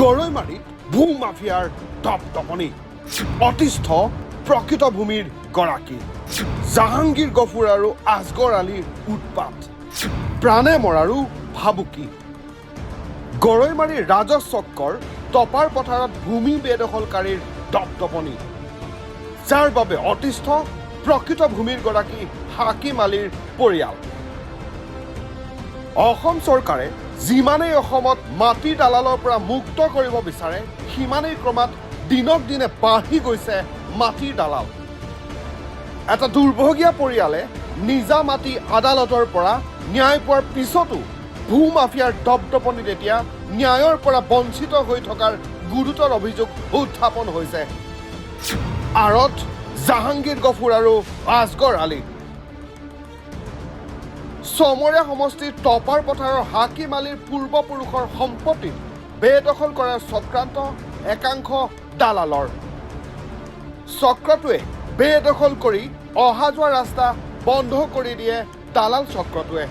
গৰৈমাৰীত ভূ মাফিয়াৰ টপটপনি অতিষ্ঠ প্ৰকৃত ভূমিৰ গৰাকী জাহাংগীৰ গফুৰ আৰু আজগৰ আলীৰ উৎপাত প্ৰাণে মৰাৰো ভাবুকি গৰৈমাৰীৰ ৰাজহ চক্কৰ টপাৰ পথাৰত ভূমি বেদখলকাৰীৰ দপদপনি যাৰ বাবে অতিষ্ঠ প্ৰকৃত ভূমিৰ গৰাকী হাকিম আলীৰ পৰিয়াল অসম চৰকাৰে যিমানেই অসমত মাটিৰ দালালৰ পৰা মুক্ত কৰিব বিচাৰে সিমানেই ক্ৰমাৎ দিনক দিনে বাঢ়ি গৈছে মাটিৰ দালাল এটা দুৰ্ভগীয়া পৰিয়ালে নিজা মাটি আদালতৰ পৰা ন্যায় পোৱাৰ পিছতো ভূ মাফিয়াৰ দপদপনিত এতিয়া ন্যায়ৰ পৰা বঞ্চিত হৈ থকাৰ গুৰুতৰ অভিযোগ উত্থাপন হৈছে আৰত জাহাংগীৰ গফুৰ আৰু আজগৰ আলী চমৰীয়া সমষ্টিৰ টপাৰ পথাৰৰ হাকিম আলীৰ পূৰ্বপুৰুষৰ সম্পত্তি বেদখল কৰাৰ চক্ৰান্ত একাংশ দালালৰ চক্ৰটোৱে বেদখল কৰি অহা যোৱা ৰাস্তা বন্ধ কৰি দিয়ে দালাল চক্ৰটোৱে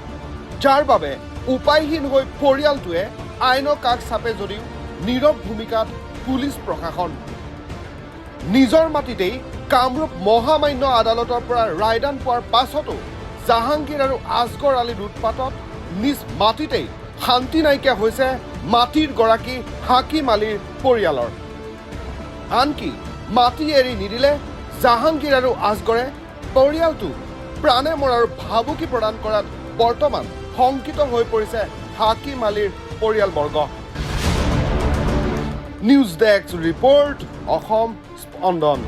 যাৰ বাবে উপায়হীন হৈ পৰিয়ালটোৱে আইনৰ কাষ চাপে যদিও নীৰৱ ভূমিকাত পুলিচ প্ৰশাসন নিজৰ মাটিতেই কামৰূপ মহামান্য আদালতৰ পৰা ৰায়দান পোৱাৰ পাছতো জাহাংগীৰ আৰু আজগৰ আলীৰ উৎপাতত নিজ মাটিতেই শান্তি নাইকিয়া হৈছে মাটিৰ গৰাকী হাকিম আলীৰ পৰিয়ালৰ আনকি মাটি এৰি নিদিলে জাহাংগীৰ আৰু আজগৰে পৰিয়ালটো প্ৰাণে মৰাৰ ভাবুকি প্ৰদান কৰাত বৰ্তমান শংকিত হৈ পৰিছে হাকিম আলীৰ পৰিয়ালবৰ্গ নিউজ ডেস্ক ৰিপৰ্ট অসম স্পন্দন